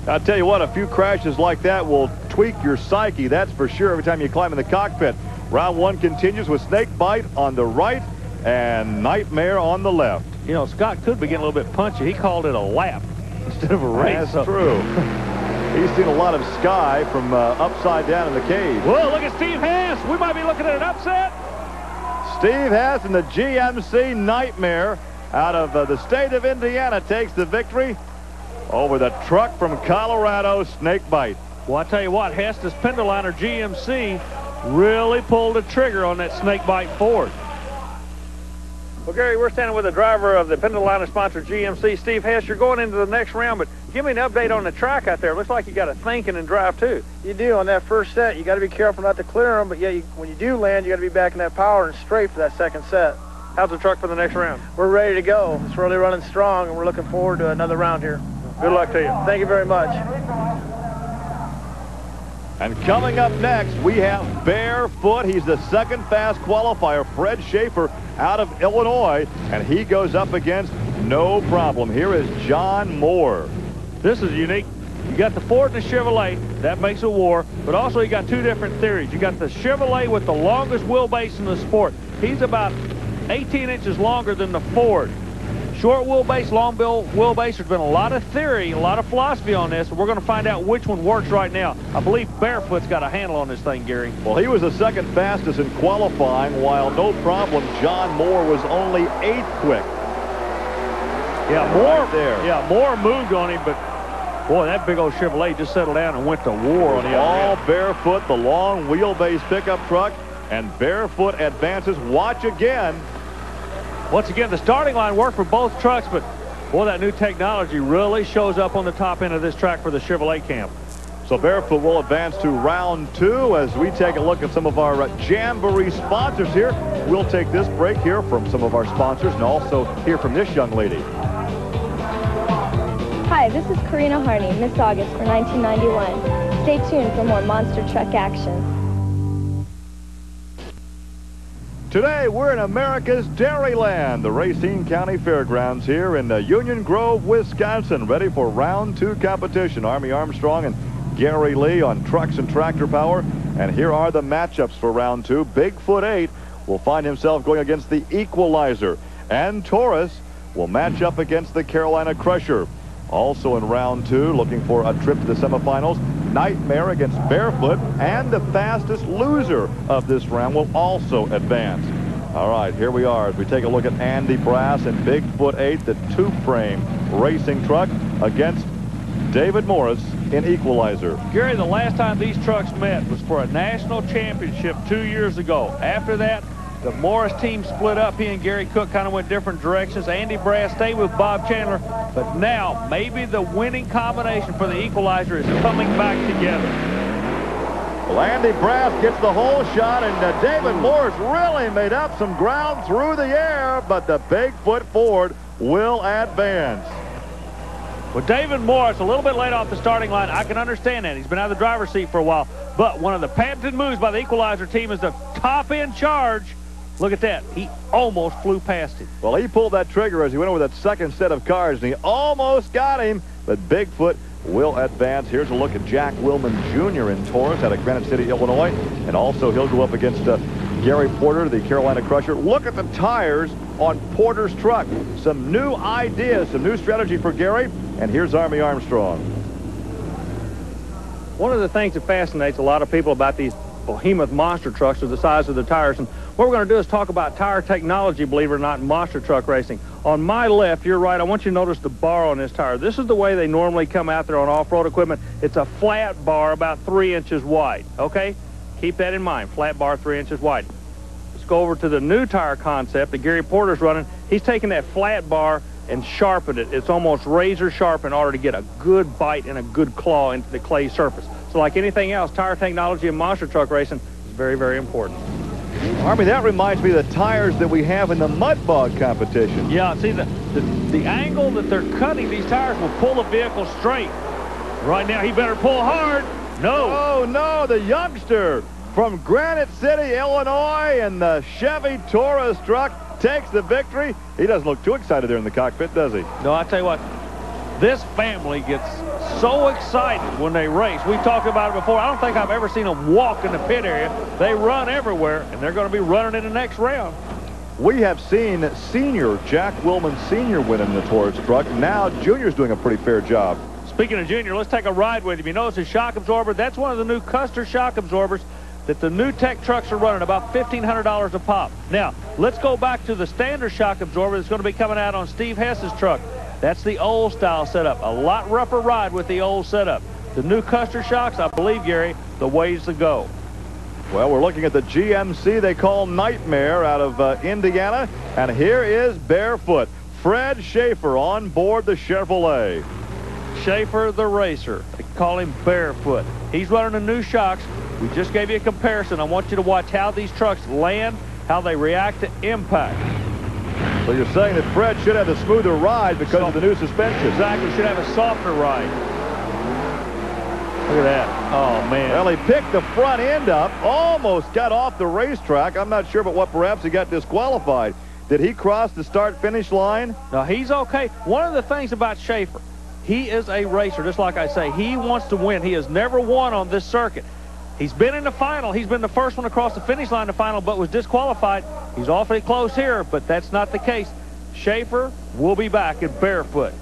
I'll tell you what, a few crashes like that will tweak your psyche, that's for sure, every time you climb in the cockpit. Round one continues with Snakebite on the right and Nightmare on the left. You know, Scott could be getting a little bit punchy. He called it a lap instead of a race. That's true. He's seen a lot of sky from upside down in the cage. Whoa, look at Steve Haas. We might be looking at an upset. Steve Haas in the GMC Nightmare out of the state of Indiana takes the victory over the truck from Colorado, Snakebite. Well, I tell you what, Heston's Pendaliner GMC really pulled the trigger on that Snakebite Ford. Well, Gary, we're standing with the driver of the Pendaliner sponsored GMC, Steve Hess. You're going into the next round, but give me an update on the track out there. Looks like you got to think and drive too. You do. On that first set, you got to be careful not to clear them, but yeah, when you do land, you got to be back in that power and straight for that second set. How's the truck for the next round? We're ready to go. It's really running strong, and we're looking forward to another round here. Good luck to you. Thank you very much. And coming up next, we have Barefoot. He's the second fast qualifier, Fred Schaefer out of Illinois, and he goes up against No Problem. Here is John Moore. This is unique. You got the Ford and the Chevrolet. That makes a war. But also you got two different theories. You got the Chevrolet with the longest wheelbase in the sport. He's about 18 inches longer than the Ford. Short wheelbase, long wheelbase. There's been a lot of theory, a lot of philosophy on this, and we're going to find out which one works right now. I believe Barefoot's got a handle on this thing, Gary. Well, he was the second fastest in qualifying, while No Problem, John Moore was only 8th quick. Yeah, Moore there. Yeah, Moore moved on him, but boy, that big old Chevrolet just settled down and went to war on the all Barefoot, the long wheelbase pickup truck, and Barefoot advances. Watch again. Once again, the starting line worked for both trucks, but boy, that new technology really shows up on the top end of this track for the Chevrolet camp. So Barefoot will advance to round two as we take a look at some of our Jamboree sponsors here. We'll take this break here from some of our sponsors and also hear from this young lady. Hi, this is Karina Harney, Miss August for 1991. Stay tuned for more monster truck action. Today, we're in America's Dairyland, the Racine County Fairgrounds here in Union Grove, Wisconsin, ready for round two competition. Army Armstrong and Gary Lee on trucks and tractor power. And here are the matchups for round two. Bigfoot 8 will find himself going against the Equalizer, and Taurus will match up against the Carolina Crusher. Also in round two, looking for a trip to the semifinals, Nightmare against Barefoot, and the fastest loser of this round will also advance. All right, here we are as we take a look at Andy Brass and Bigfoot 8, the two-frame racing truck, against David Morris in Equalizer. Gary, the last time these trucks met was for a national championship 2 years ago. After that, the Morris team split up. He and Gary Cook kind of went different directions. Andy Brass stayed with Bob Chandler. But now, maybe the winning combination for the Equalizer is coming back together. Well, Andy Brass gets the whole shot, and David Morris really made up some ground through the air, but the Bigfoot Ford will advance. Well, David Morris, a little bit late off the starting line. I can understand that. He's been out of the driver's seat for a while. But one of the patented moves by the Equalizer team is the top-end charge. Look at that. He almost flew past him. Well, he pulled that trigger as he went over that second set of cars, and he almost got him, but Bigfoot will advance. Here's a look at Jack Willman Jr. in Taurus out of Granite City, Illinois, and also he'll go up against Gary Porter, the Carolina Crusher. Look at the tires on Porter's truck. Some new ideas, some new strategy for Gary, and here's Army Armstrong. One of the things that fascinates a lot of people about these behemoth monster trucks is the size of the tires, and what we're going to do is talk about tire technology, believe it or not, in monster truck racing. On my left, you're right, I want you to notice the bar on this tire. This is the way they normally come out there on off-road equipment. It's a flat bar about 3 inches wide, okay? Keep that in mind, flat bar 3 inches wide. Let's go over to the new tire concept that Gary Porter's running. He's taking that flat bar and sharpened it. It's almost razor sharp in order to get a good bite and a good claw into the clay surface. So like anything else, tire technology in monster truck racing is very, very important. Army, that reminds me of the tires that we have in the mud bog competition. Yeah, see, the angle that they're cutting these tires will pull the vehicle straight. Right now, he better pull hard. No. Oh, no, the youngster from Granite City, Illinois, and the Chevy Taurus truck takes the victory. He doesn't look too excited there in the cockpit, does he? No, I tell you what, this family gets so excited when they race. We've talked about it before. I don't think I've ever seen them walk in the pit area. They run everywhere, and they're going to be running in the next round. We have seen senior Jack Willman Sr. win in the Taurus truck. Now Junior's doing a pretty fair job. Speaking of Junior, let's take a ride with him. You notice his shock absorber? That's one of the new Custer shock absorbers that the new tech trucks are running, about $1,500 a pop. Now, let's go back to the standard shock absorber that's going to be coming out on Steve Hess's truck. That's the old style setup. A lot rougher ride with the old setup. The new Custer shocks, I believe, Gary, the ways to go. Well, we're looking at the GMC they call Nightmare out of Indiana. And here is Barefoot, Fred Schaefer on board the Chevrolet. Schaefer the racer. They call him Barefoot. He's running the new shocks. We just gave you a comparison. I want you to watch how these trucks land, how they react to impact. So you're saying that Fred should have a smoother ride because of the new suspension. Exactly. Should have a softer ride. Look at that. Oh, man. Well, he picked the front end up, almost got off the racetrack. I'm not sure, but what perhaps he got disqualified. Did he cross the start-finish line? No, he's okay. One of the things about Schaefer, he is a racer, just like I say. He wants to win. He has never won on this circuit. He's been in the final. He's been the first one across the finish line in the final, but was disqualified. He's awfully close here, but that's not the case. Schaefer will be back at Barefoot.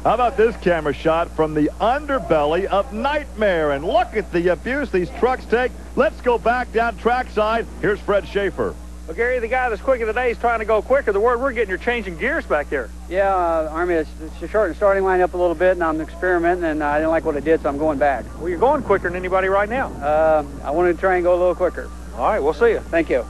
How about this camera shot from the underbelly of Nightmare? And look at the abuse these trucks take. Let's go back down trackside. Here's Fred Schaefer. Well, Gary, the guy that's quicker today is trying to go quicker. The word we're getting, you're changing gears back there. Yeah, Army, it's shortened the starting line up a little bit, and I'm experimenting, and I didn't like what it did, so I'm going back. Well, you're going quicker than anybody right now. I wanted to try and go a little quicker. All right, we'll see you. Thank you.